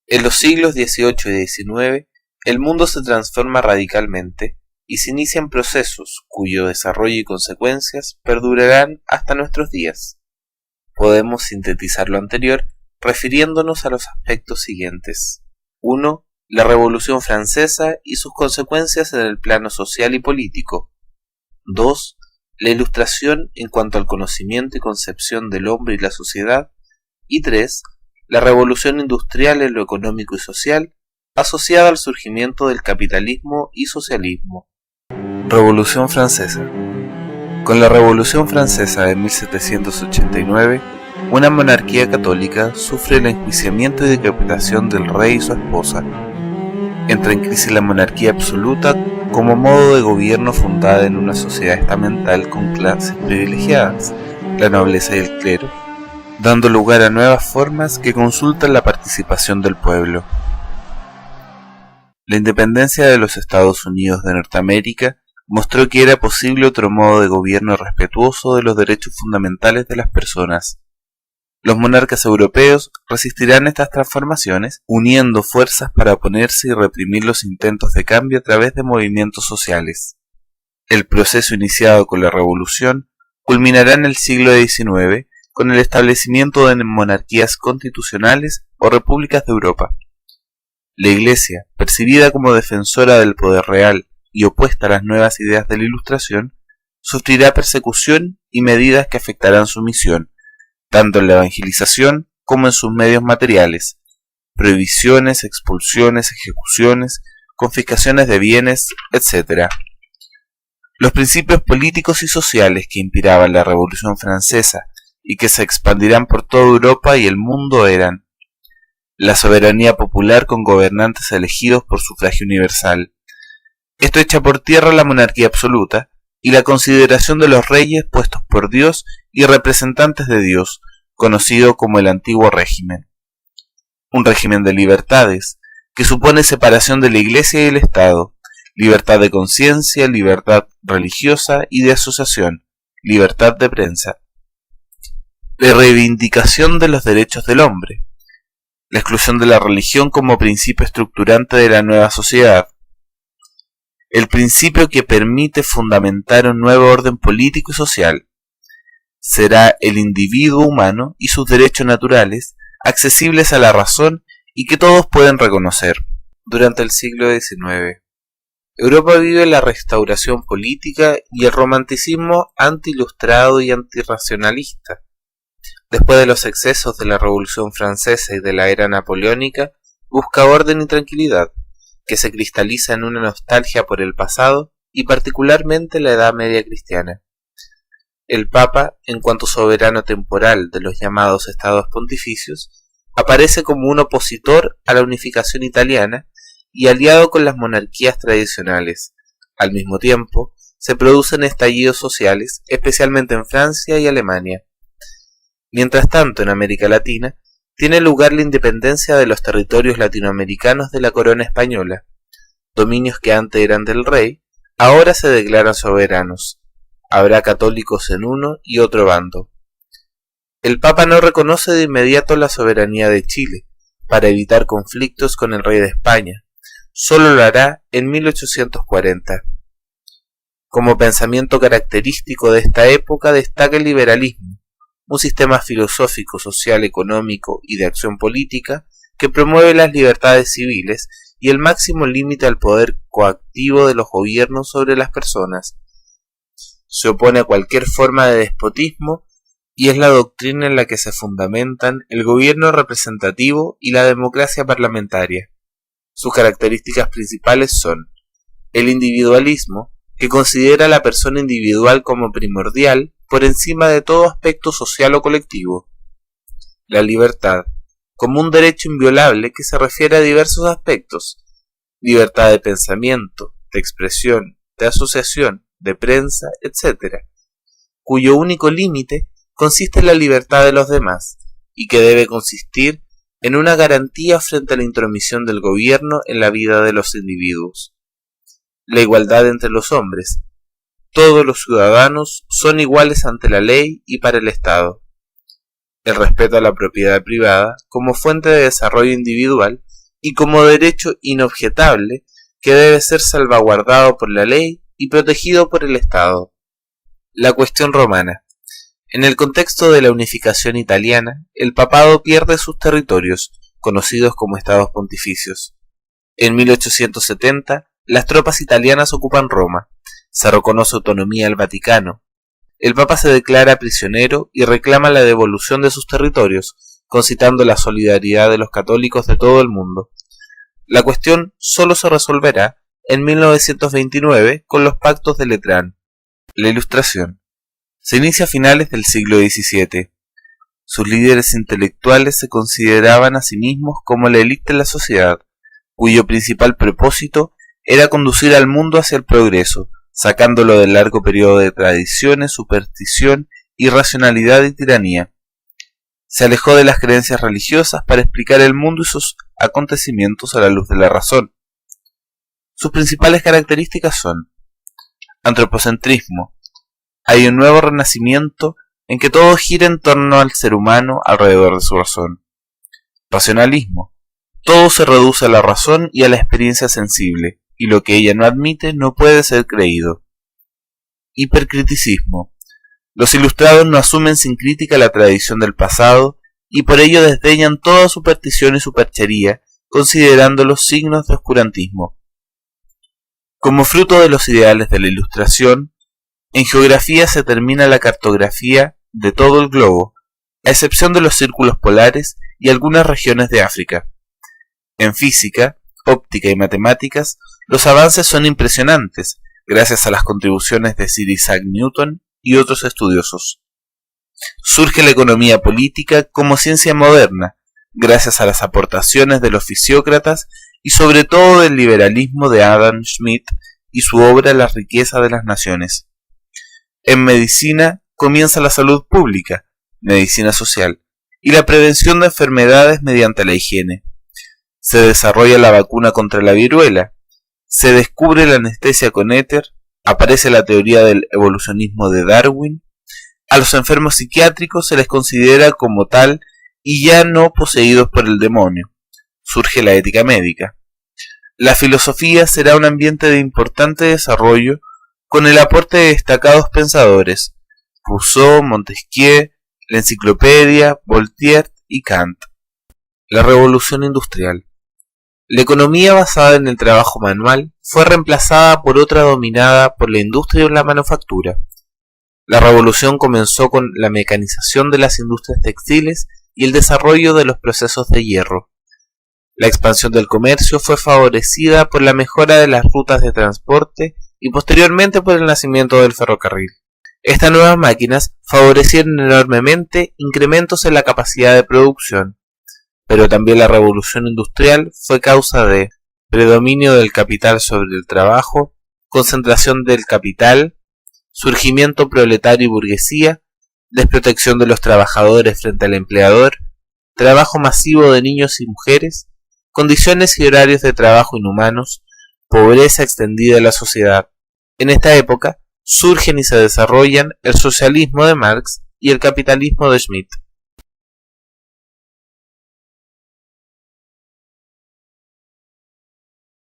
En los siglos XVIII y XIX, el mundo se transforma radicalmente y se inician procesos cuyo desarrollo y consecuencias perdurarán hasta nuestros días. Podemos sintetizar lo anterior refiriéndonos a los aspectos siguientes. 1. La Revolución Francesa y sus consecuencias en el plano social y político. 2. La Ilustración en cuanto al conocimiento y concepción del hombre y la sociedad. Y 3. La Revolución Industrial en lo económico y social, asociada al surgimiento del capitalismo y socialismo. Revolución Francesa. Con la Revolución Francesa de 1789, una monarquía católica sufre el enjuiciamiento y decapitación del rey y su esposa. Entra en crisis la monarquía absoluta como modo de gobierno fundada en una sociedad estamental con clases privilegiadas, la nobleza y el clero, dando lugar a nuevas formas que consultan la participación del pueblo. La independencia de los Estados Unidos de Norteamérica mostró que era posible otro modo de gobierno respetuoso de los derechos fundamentales de las personas. Los monarcas europeos resistirán estas transformaciones, uniendo fuerzas para oponerse y reprimir los intentos de cambio a través de movimientos sociales. El proceso iniciado con la Revolución culminará en el siglo XIX con el establecimiento de monarquías constitucionales o repúblicas de Europa. La Iglesia, percibida como defensora del poder real y opuesta a las nuevas ideas de la Ilustración, sufrirá persecución y medidas que afectarán su misión, tanto en la evangelización como en sus medios materiales: prohibiciones, expulsiones, ejecuciones, confiscaciones de bienes, etc. Los principios políticos y sociales que inspiraban la Revolución Francesa y que se expandirán por toda Europa y el mundo eran: la soberanía popular con gobernantes elegidos por sufragio universal. Esto echa por tierra la monarquía absoluta y la consideración de los reyes puestos por Dios y representantes de Dios, conocido como el antiguo régimen. Un régimen de libertades, que supone separación de la Iglesia y el Estado, libertad de conciencia, libertad religiosa y de asociación, libertad de prensa. La reivindicación de los derechos del hombre, la exclusión de la religión como principio estructurante de la nueva sociedad, el principio que permite fundamentar un nuevo orden político y social. Será el individuo humano y sus derechos naturales, accesibles a la razón y que todos pueden reconocer. Durante el siglo XIX, Europa vive la restauración política y el romanticismo anti-ilustrado y antirracionalista. Después de los excesos de la Revolución Francesa y de la era napoleónica, busca orden y tranquilidad, que se cristaliza en una nostalgia por el pasado y particularmente la Edad Media cristiana. El Papa, en cuanto soberano temporal de los llamados estados pontificios, aparece como un opositor a la unificación italiana y aliado con las monarquías tradicionales. Al mismo tiempo, se producen estallidos sociales, especialmente en Francia y Alemania. Mientras tanto, en América Latina, tiene lugar la independencia de los territorios latinoamericanos de la corona española. Dominios que antes eran del rey, ahora se declaran soberanos. Habrá católicos en uno y otro bando. El Papa no reconoce de inmediato la soberanía de Chile, para evitar conflictos con el rey de España. Solo lo hará en 1840. Como pensamiento característico de esta época destaca el liberalismo, un sistema filosófico, social, económico y de acción política que promueve las libertades civiles y el máximo límite al poder coactivo de los gobiernos sobre las personas. Se opone a cualquier forma de despotismo y es la doctrina en la que se fundamentan el gobierno representativo y la democracia parlamentaria. Sus características principales son el individualismo, que considera a la persona individual como primordial por encima de todo aspecto social o colectivo. La libertad, como un derecho inviolable que se refiere a diversos aspectos: libertad de pensamiento, de expresión, de asociación, de prensa, etc., cuyo único límite consiste en la libertad de los demás, y que debe consistir en una garantía frente a la intromisión del gobierno en la vida de los individuos. La igualdad entre los hombres. Todos los ciudadanos son iguales ante la ley y para el Estado. El respeto a la propiedad privada como fuente de desarrollo individual y como derecho inobjetable que debe ser salvaguardado por la ley y protegido por el Estado. La cuestión romana. En el contexto de la unificación italiana, el papado pierde sus territorios, conocidos como estados pontificios. En 1870, las tropas italianas ocupan Roma, se reconoce autonomía al Vaticano. El Papa se declara prisionero y reclama la devolución de sus territorios, concitando la solidaridad de los católicos de todo el mundo. La cuestión solo se resolverá en 1929 con los pactos de Letrán. La Ilustración. Se inicia a finales del siglo XVII. Sus líderes intelectuales se consideraban a sí mismos como la élite de la sociedad, cuyo principal propósito era conducir al mundo hacia el progreso, sacándolo del largo periodo de tradiciones, superstición, irracionalidad y tiranía. Se alejó de las creencias religiosas para explicar el mundo y sus acontecimientos a la luz de la razón. Sus principales características son: antropocentrismo. Hay un nuevo renacimiento en que todo gira en torno al ser humano alrededor de su razón. Racionalismo. Todo se reduce a la razón y a la experiencia sensible, y lo que ella no admite no puede ser creído. Hipercriticismo. Los ilustrados no asumen sin crítica la tradición del pasado y por ello desdeñan toda superstición y superchería, considerándolos signos de oscurantismo. Como fruto de los ideales de la Ilustración, en geografía se termina la cartografía de todo el globo, a excepción de los círculos polares y algunas regiones de África. En física, óptica y matemáticas, los avances son impresionantes, gracias a las contribuciones de Sir Isaac Newton y otros estudiosos. Surge la economía política como ciencia moderna, gracias a las aportaciones de los fisiócratas y sobre todo del liberalismo de Adam Smith y su obra La riqueza de las naciones. En medicina comienza la salud pública, medicina social, y la prevención de enfermedades mediante la higiene. Se desarrolla la vacuna contra la viruela, se descubre la anestesia con éter, aparece la teoría del evolucionismo de Darwin, a los enfermos psiquiátricos se les considera como tal y ya no poseídos por el demonio. Surge la ética médica. La filosofía será un ambiente de importante desarrollo con el aporte de destacados pensadores, Rousseau, Montesquieu, la Enciclopedia, Voltaire y Kant. La revolución industrial. La economía basada en el trabajo manual fue reemplazada por otra dominada por la industria y la manufactura. La revolución comenzó con la mecanización de las industrias textiles y el desarrollo de los procesos de hierro. La expansión del comercio fue favorecida por la mejora de las rutas de transporte y posteriormente por el nacimiento del ferrocarril. Estas nuevas máquinas favorecieron enormemente incrementos en la capacidad de producción, pero también la revolución industrial fue causa de predominio del capital sobre el trabajo, concentración del capital, surgimiento proletario y burguesía, desprotección de los trabajadores frente al empleador, trabajo masivo de niños y mujeres, condiciones y horarios de trabajo inhumanos, pobreza extendida en la sociedad. En esta época surgen y se desarrollan el socialismo de Marx y el capitalismo de Schmitt.